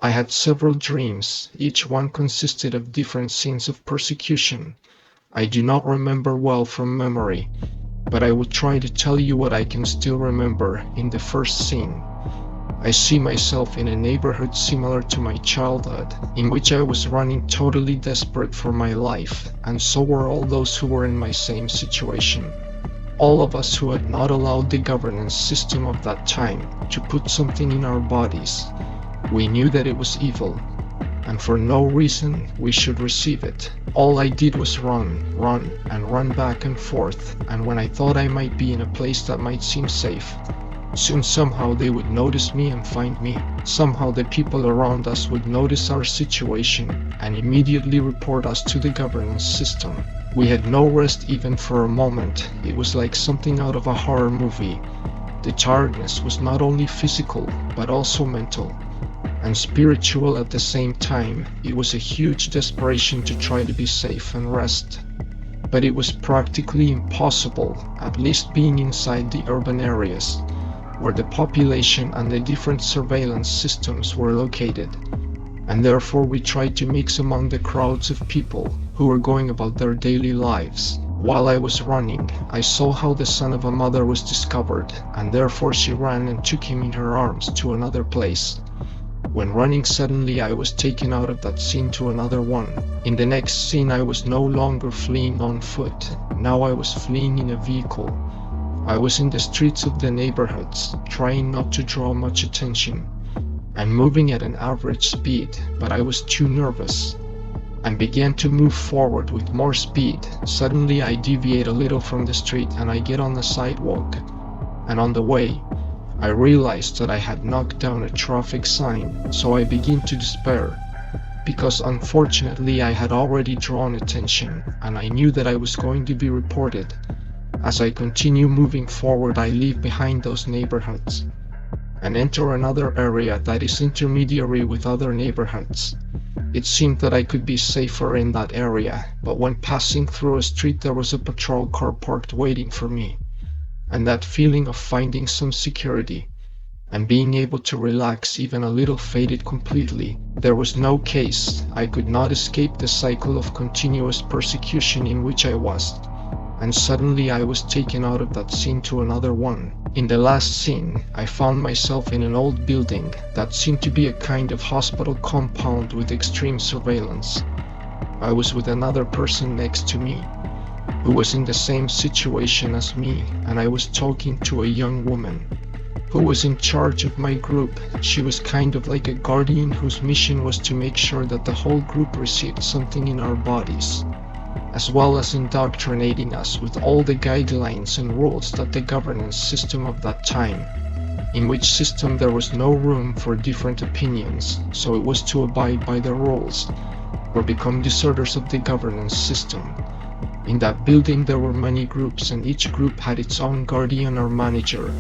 I had several dreams, each one consisted of different scenes of persecution. I do not remember well from memory, but I will try to tell you what I can still remember. In the first scene, I see myself in a neighborhood similar to my childhood, in which I was running totally desperate for my life, and so were all those who were in my same situation. All of us who had not allowed the governance system of that time to put something in our bodies. We knew that it was evil, and for no reason we should receive it. All I did was run, and run back and forth, and when I thought I might be in a place that might seem safe, soon somehow they would notice me and find me. Somehow the people around us would notice our situation and immediately report us to the governance system. We had no rest even for a moment. It was like something out of a horror movie. The tiredness was not only physical, but also mental and spiritual at the same time. It was a huge desperation to try to be safe and rest. But it was practically impossible, at least being inside the urban areas, where the population and the different surveillance systems were located. And therefore we tried to mix among the crowds of people who were going about their daily lives. While I was running, I saw how the son of a mother was discovered, and therefore she ran and took him in her arms to another place. When running, suddenly I was taken out of that scene to another one. In the next scene I was no longer fleeing on foot, now I was fleeing in a vehicle. I was in the streets of the neighborhoods, trying not to draw much attention, and moving at an average speed, but I was too nervous, and began to move forward with more speed. Suddenly I deviate a little from the street and I get on the sidewalk, and on the way, I realized that I had knocked down a traffic sign, so I began to despair, because unfortunately I had already drawn attention, and I knew that I was going to be reported. As I continue moving forward, I leave behind those neighborhoods and enter another area that is intermediary with other neighborhoods. It seemed that I could be safer in that area, but when passing through a street there was a patrol car parked waiting for me. And that feeling of finding some security and being able to relax even a little faded completely. There was no case. I could not escape the cycle of continuous persecution in which I was. And suddenly I was taken out of that scene to another one. In the last scene, I found myself in an old building that seemed to be a kind of hospital compound with extreme surveillance. I was with another person next to me, who was in the same situation as me, and I was talking to a young woman who was in charge of my group. She was kind of like a guardian whose mission was to make sure that the whole group received something in our bodies, as well as indoctrinating us with all the guidelines and rules that the governance system of that time, in which system there was no room for different opinions, so it was to abide by the rules or become deserters of the governance system. In that building there were many groups, and each group had its own guardian or manager.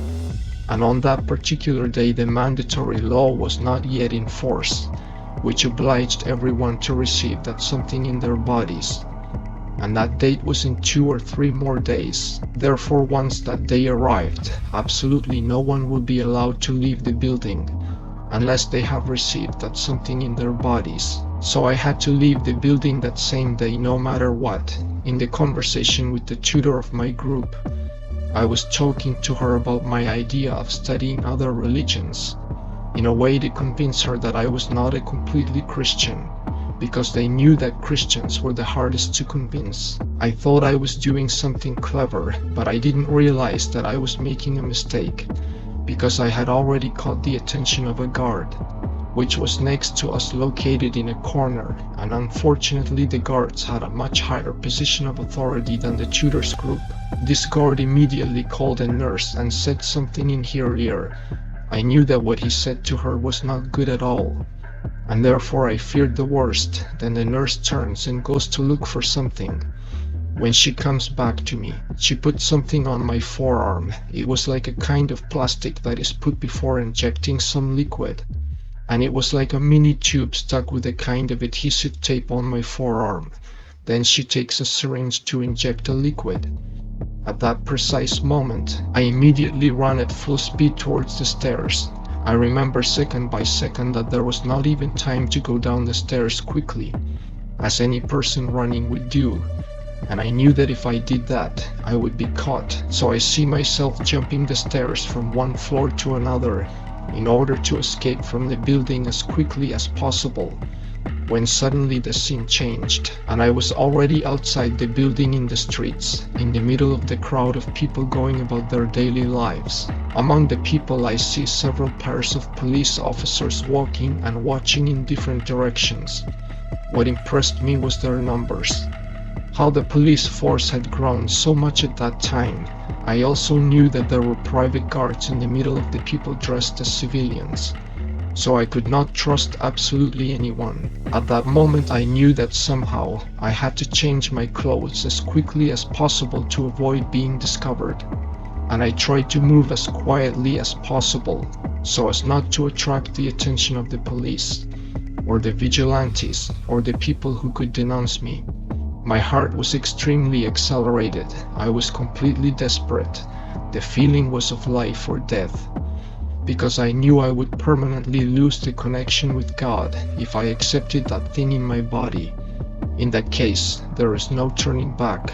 And on that particular day the mandatory law was not yet in force, which obliged everyone to receive that something in their bodies. And that date was in 2 or 3 more days. Therefore, once that day arrived, absolutely no one would be allowed to leave the building unless they have received that something in their bodies. So I had to leave the building that same day no matter what. In the conversation with the tutor of my group, I was talking to her about my idea of studying other religions, in a way to convince her that I was not a completely Christian, because they knew that Christians were the hardest to convince. I thought I was doing something clever, but I didn't realize that I was making a mistake, because I had already caught the attention of a guard, which was next to us, located in a corner, and unfortunately the guards had a much higher position of authority than the tutor's group. This guard immediately called a nurse and said something in her ear. I knew that what he said to her was not good at all, and therefore I feared the worst. Then the nurse turns and goes to look for something. When she comes back to me, she put something on my forearm. It was like a kind of plastic that is put before injecting some liquid, and it was like a mini tube stuck with a kind of adhesive tape on my forearm. Then she takes a syringe to inject a liquid. At that precise moment, I immediately ran at full speed towards the stairs, I remember second by second that there was not even time to go down the stairs quickly, as any person running would do, and I knew that if I did that, I would be caught. So I see myself jumping the stairs from one floor to another in order to escape from the building as quickly as possible, when suddenly the scene changed, and I was already outside the building in the streets, in the middle of the crowd of people going about their daily lives. Among the people I see several pairs of police officers walking and watching in different directions. What impressed me was their numbers. How the police force had grown so much at that time. I also knew that there were private guards in the middle of the people dressed as civilians, so I could not trust absolutely anyone. At that moment I knew that somehow I had to change my clothes as quickly as possible to avoid being discovered, and I tried to move as quietly as possible so as not to attract the attention of the police, or the vigilantes, or the people who could denounce me. My heart was extremely accelerated. I was completely desperate. The feeling was of life or death, because I knew I would permanently lose the connection with God if I accepted that thing in my body. In that case, there is no turning back.